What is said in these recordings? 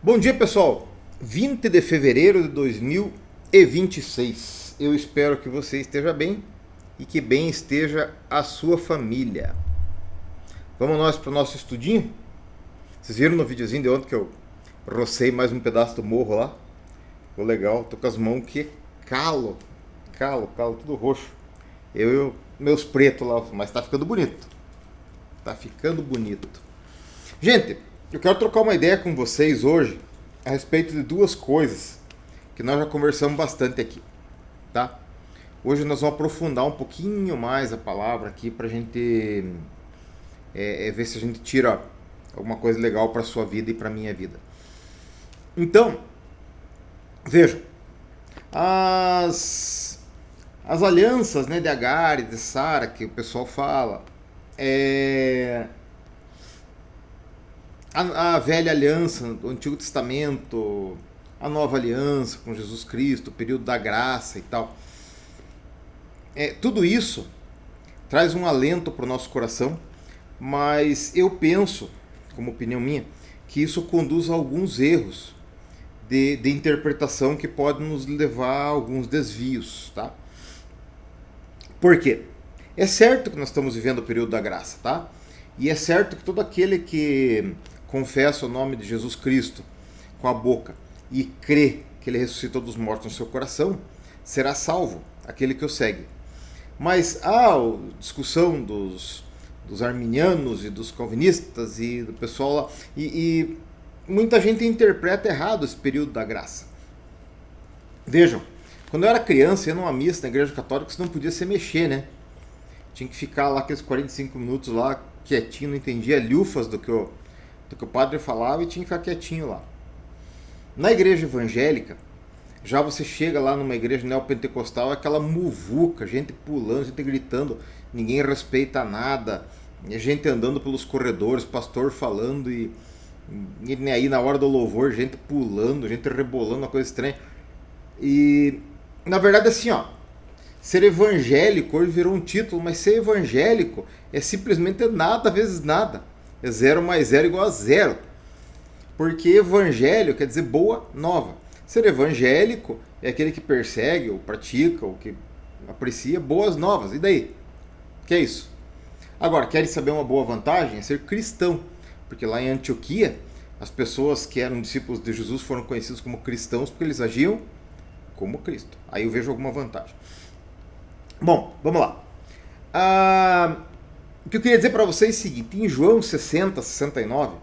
Bom dia, pessoal. 20 de fevereiro de 2026. Eu espero que você esteja bem e que bem esteja a sua família. Vamos nós para o nosso estudinho? Vocês viram no videozinho de ontem que eu rocei mais um pedaço do morro lá? Ficou legal. Tô com as mãos que calo, tudo roxo. Meus pretos lá, mas tá ficando bonito. Tá ficando bonito. Gente, eu quero trocar uma ideia com vocês hoje a respeito de duas coisas que nós já conversamos bastante aqui, tá? Hoje nós vamos aprofundar um pouquinho mais a palavra aqui pra gente ver se a gente tira alguma coisa legal para sua vida e para minha vida. Então, vejam, as alianças, né, de Agar e de Sara que o pessoal fala, a velha aliança do Antigo Testamento, a nova aliança com Jesus Cristo, o período da graça e tal. Tudo isso traz um alento para o nosso coração, mas eu penso, como opinião minha, que isso conduz a alguns erros de interpretação que podem nos levar a alguns desvios, tá? Por quê? É certo que nós estamos vivendo o período da graça, tá? E é certo que todo aquele que confessa o nome de Jesus Cristo com a boca e crê que ele ressuscitou dos mortos no seu coração, será salvo, aquele que o segue. Mas há discussão dos arminianos e dos calvinistas e do pessoal lá, e muita gente interpreta errado esse período da graça. Vejam, quando eu era criança, ia numa missa na igreja católica, você não podia se mexer, né? Tinha que ficar lá aqueles 45 minutos lá, quietinho, não entendia lhufas do que o padre falava e tinha que ficar quietinho lá. Na igreja evangélica, já você chega lá numa igreja neopentecostal, é aquela muvuca, gente pulando, gente gritando, ninguém respeita nada, gente andando pelos corredores, pastor falando e aí na hora do louvor, gente pulando, gente rebolando, uma coisa estranha. E na verdade assim, ó, ser evangélico hoje virou um título, mas ser evangélico é simplesmente nada vezes nada. É 0 mais 0 igual a 0. Porque evangelho quer dizer boa nova. Ser evangélico é aquele que persegue, ou pratica, ou que aprecia boas novas. E daí? Que é isso? Agora, querem saber uma boa vantagem? É ser cristão. Porque lá em Antioquia, as pessoas que eram discípulos de Jesus foram conhecidos como cristãos porque eles agiam como Cristo. Aí eu vejo alguma vantagem. Bom, vamos lá. O que eu queria dizer para vocês é o seguinte: em João 60, 69,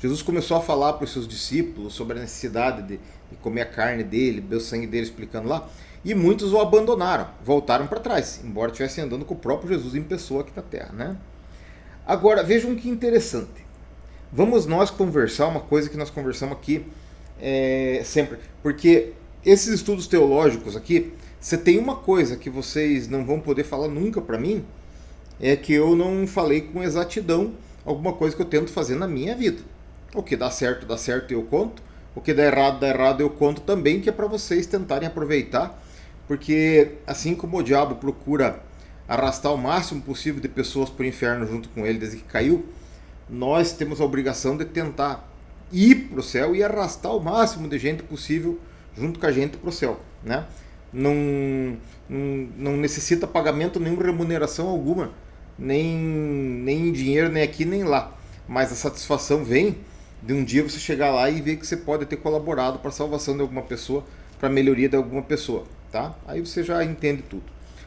Jesus começou a falar para os seus discípulos sobre a necessidade de comer a carne dele, beber o sangue dele, explicando lá, e muitos o abandonaram, voltaram para trás, embora estivessem andando com o próprio Jesus em pessoa aqui na Terra, né? Agora, vejam que interessante. Vamos nós conversar uma coisa que nós conversamos aqui sempre, porque esses estudos teológicos aqui, você tem uma coisa que vocês não vão poder falar nunca para mim, é que eu não falei com exatidão alguma coisa que eu tento fazer na minha vida. O que dá certo eu conto. O que dá errado eu conto também, que é para vocês tentarem aproveitar. Porque assim como o diabo procura arrastar o máximo possível de pessoas para o inferno junto com ele desde que caiu, nós temos a obrigação de tentar ir para o céu e arrastar o máximo de gente possível junto com a gente para o céu, né? Não necessita pagamento nenhum, remuneração alguma, nem dinheiro, nem aqui nem lá, mas a satisfação vem de um dia você chegar lá e ver que você pode ter colaborado para a salvação de alguma pessoa, para a melhoria de alguma pessoa, tá? Aí você já entende tudo.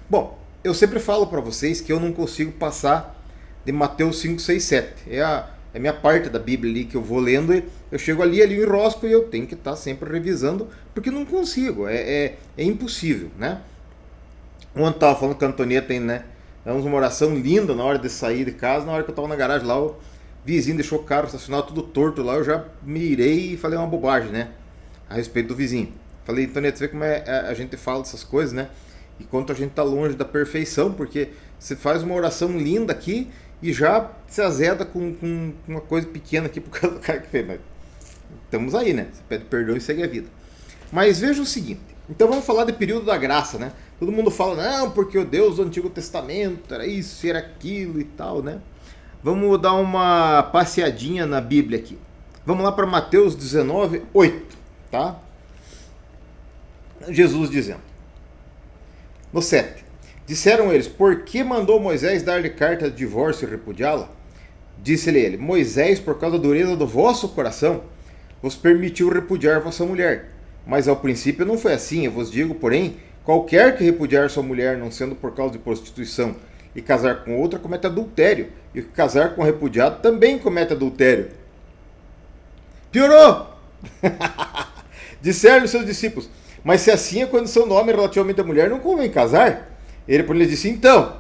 Bom, eu sempre falo para vocês que eu não consigo passar de Mateus 5, 6, 7, é a minha parte da Bíblia ali que eu vou lendo, e eu chego ali eu enrosco e eu tenho que estar sempre revisando, porque não consigo, é impossível, né? Ontem estava falando com a Antonieta, né? Damos uma oração linda na hora de sair de casa. Na hora que eu estava na garagem lá, o vizinho deixou o carro estacionado tudo torto lá, eu já mirei e falei uma bobagem, né? A respeito do vizinho. Falei, Antonieta, você vê como a gente fala dessas coisas, né? E quanto a gente está longe da perfeição, porque você faz uma oração linda aqui e já se azeda com uma coisa pequena aqui por causa do cara que fez. Mas estamos aí, né? Você pede perdão e segue a vida. Mas veja o seguinte, então vamos falar de período da graça, né? Todo mundo fala, não, porque o Deus do Antigo Testamento era isso, era aquilo e tal, né? Vamos dar uma passeadinha na Bíblia aqui. Vamos lá para Mateus 19, 8, tá? Jesus dizendo, no 7, disseram eles, por que mandou Moisés dar-lhe carta de divórcio e repudiá-la? Disse-lhe ele, Moisés, por causa da dureza do vosso coração, vos permitiu repudiar vossa mulher. Mas ao princípio não foi assim, eu vos digo, porém, qualquer que repudiar sua mulher, não sendo por causa de prostituição, e casar com outra, comete adultério. E o que casar com repudiado também comete adultério. Piorou! Disseram os seus discípulos, mas se assim a condição do homem relativamente à mulher, não convém casar? Ele, porém, lhes disse, então,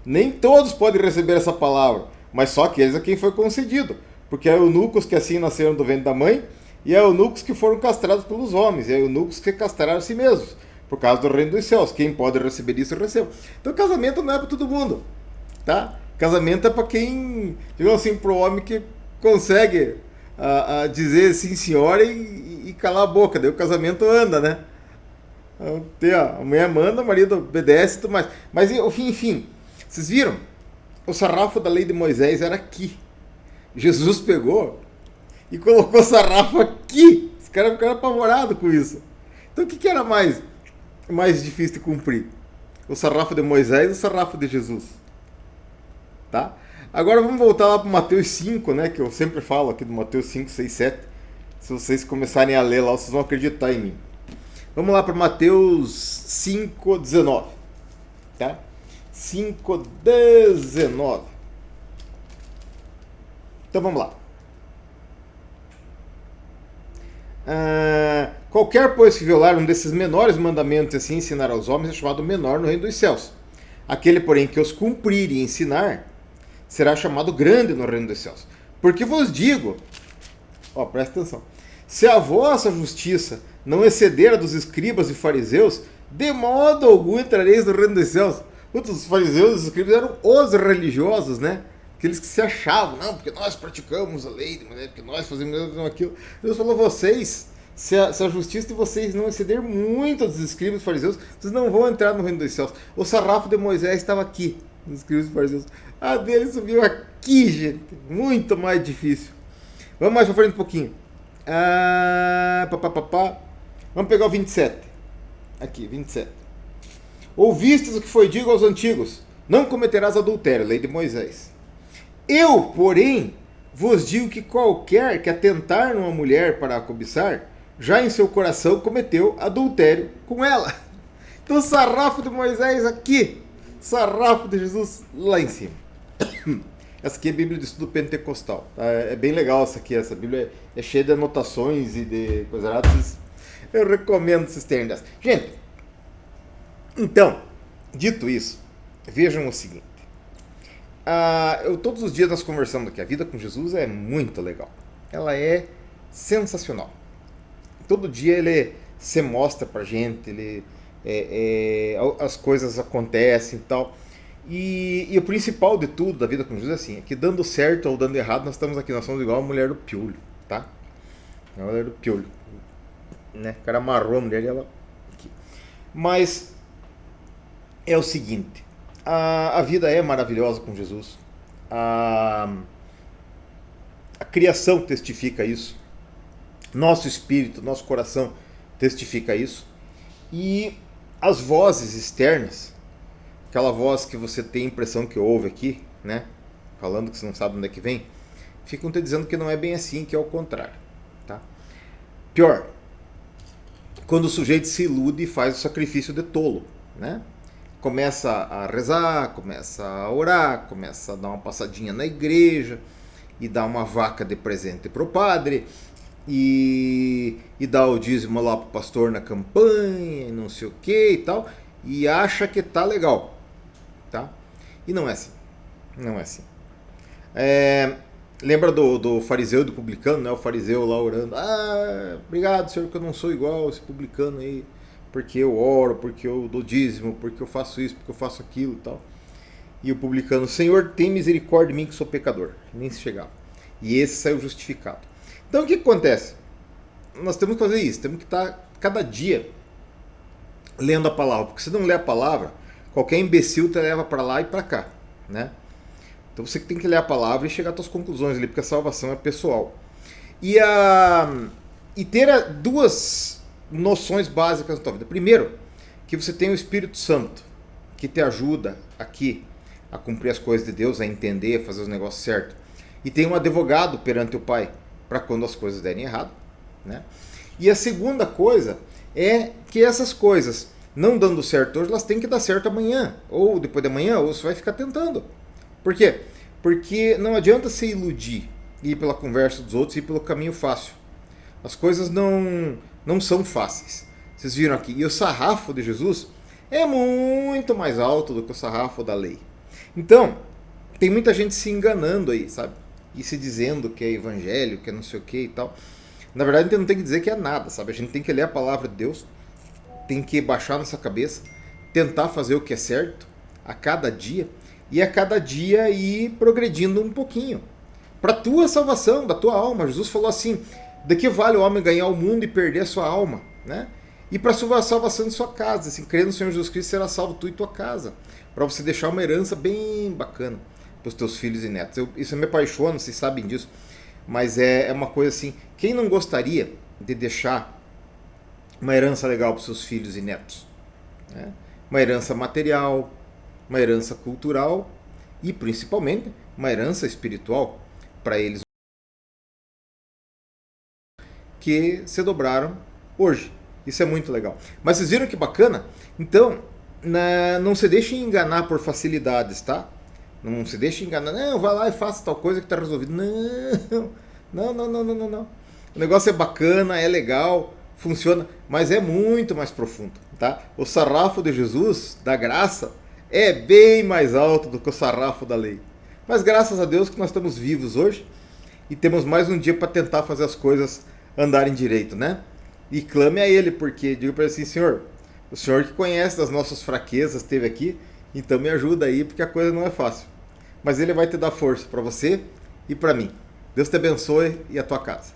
nem todos podem receber essa palavra, mas só aqueles a quem foi concedido, porque há eunucos que assim nasceram do ventre da mãe, e há eunucos que foram castrados pelos homens, e há eunucos que castraram a si mesmos, por causa do reino dos céus. Quem pode receber isso, receba. Então casamento não é para todo mundo, tá? Casamento é para quem, digamos assim, para o homem que consegue dizer sim senhora e calar a boca, daí o casamento anda, né? A mulher manda, o marido obedece e tudo mais. Mas enfim, vocês viram? O sarrafo da lei de Moisés era aqui. Jesus pegou e colocou o sarrafo aqui. Os caras ficaram apavorados com isso. Então o que era mais difícil de cumprir? O sarrafo de Moisés ou o sarrafo de Jesus? Tá? Agora vamos voltar lá para Mateus 5, né? Que eu sempre falo aqui do Mateus 5, 6, 7. Se vocês começarem a ler lá, vocês vão acreditar em mim. Vamos lá para Mateus 5, 19. Tá? 5, 19. Então vamos lá. Qualquer, pois, que violar um desses menores mandamentos e assim ensinar aos homens é chamado menor no reino dos céus. Aquele, porém, que os cumprir e ensinar será chamado grande no reino dos céus. Porque vos digo, presta atenção, se a vossa justiça não exceder a dos escribas e fariseus, de modo algum entrareis no reino dos céus. Os fariseus e os escribas eram os religiosos, né? Aqueles que se achavam, não, porque nós praticamos a lei, porque nós fazemos aquilo. Deus falou, vocês, se a justiça de vocês não exceder muito a dos escribas e fariseus, vocês não vão entrar no reino dos céus. O sarrafo de Moisés estava aqui, os escribas e fariseus. A dele subiu aqui, gente. Muito mais difícil. Vamos mais para frente um pouquinho. Vamos pegar o 27. Aqui, 27. Ouvistes o que foi dito aos antigos, não cometerás adultério, lei de Moisés. Eu, porém, vos digo que qualquer que atentar numa mulher para a cobiçar, já em seu coração cometeu adultério com ela. Então, sarrafo de Moisés aqui, sarrafo de Jesus lá em cima. Essa aqui é a Bíblia de Estudo Pentecostal. Tá? É bem legal essa aqui. Essa Bíblia é cheia de anotações e de coisas raras. Eu recomendo vocês terem dessa. Gente, então, dito isso, vejam o seguinte. Todos os dias nós conversamos aqui. A vida com Jesus é muito legal. Ela é sensacional. Todo dia ele se mostra pra gente, as coisas acontecem e tal. E o principal de tudo da vida com Jesus é assim, é que dando certo ou dando errado, nós estamos aqui, nós somos igual a mulher do piolho, tá? A mulher do piolho, né? O cara amarrou a mulher e ela aqui. Mas é o seguinte, a vida é maravilhosa com Jesus. A criação testifica isso. Nosso espírito, nosso coração testifica isso. E as vozes externas, aquela voz que você tem a impressão que ouve aqui, né? Falando que você não sabe onde é que vem, ficam te dizendo que não é bem assim, que é o contrário, tá? Pior, quando o sujeito se ilude e faz o sacrifício de tolo, né? Começa a rezar, começa a orar, começa a dar uma passadinha na igreja e dá uma vaca de presente pro padre e dá o dízimo lá pro pastor na campanha e não sei o que e tal, e acha que tá legal. Tá? E não é assim. Não é assim. Lembra do fariseu e do publicano, né? O fariseu lá orando. Obrigado, Senhor, que eu não sou igual esse publicano aí. Porque eu oro, porque eu dou dízimo, porque eu faço isso, porque eu faço aquilo e tal. E o publicano, Senhor, tem misericórdia de mim que sou pecador. Nem se chegava. E esse saiu justificado. Então o que acontece? Nós temos que fazer isso. Temos que estar cada dia lendo a palavra. Porque se não ler a palavra, qualquer imbecil te leva para lá e para cá, né? Então você tem que ler a palavra e chegar às suas conclusões ali, porque a salvação é pessoal. E, e ter duas noções básicas na tua vida. Primeiro, que você tem o Espírito Santo, que te ajuda aqui a cumprir as coisas de Deus, a entender, a fazer os negócios certos. E tem um advogado perante o Pai para quando as coisas derem errado, né? E a segunda coisa é que essas coisas, não dando certo hoje, elas têm que dar certo amanhã, ou depois de amanhã, ou você vai ficar tentando. Por quê? Porque não adianta se iludir, ir pela conversa dos outros e ir pelo caminho fácil. As coisas não são fáceis. Vocês viram aqui. E o sarrafo de Jesus é muito mais alto do que o sarrafo da lei. Então, tem muita gente se enganando aí, sabe? E se dizendo que é evangelho, que é não sei o que e tal. Na verdade, a gente não tem que dizer que é nada, sabe? A gente tem que ler a palavra de Deus, tem que baixar nossa cabeça, tentar fazer o que é certo a cada dia, e a cada dia ir progredindo um pouquinho. Para a tua salvação, da tua alma. Jesus falou assim, de que vale o homem ganhar o mundo e perder a sua alma, né? E para a salvação de sua casa, assim, crendo no Senhor Jesus Cristo, será salvo tu e tua casa. Para você deixar uma herança bem bacana para os teus filhos e netos. Isso me apaixona, vocês sabem disso. Mas é uma coisa assim, quem não gostaria de deixar uma herança legal para os seus filhos e netos? Né? Uma herança material, uma herança cultural e principalmente uma herança espiritual para eles que se dobraram hoje. Isso é muito legal. Mas vocês viram que bacana? Então, não se deixe enganar por facilidades, tá? Não se deixe enganar. Não, vai lá e faça tal coisa que está resolvido. Não. O negócio é bacana, é legal, funciona, mas é muito mais profundo, tá? O sarrafo de Jesus, da graça, é bem mais alto do que o sarrafo da lei. Mas graças a Deus que nós estamos vivos hoje e temos mais um dia para tentar fazer as coisas andarem direito, né? E clame a Ele, porque digo para ele assim, Senhor, o Senhor que conhece das nossas fraquezas esteve aqui, então me ajuda aí, porque a coisa não é fácil. Mas Ele vai te dar força para você e para mim. Deus te abençoe e a tua casa.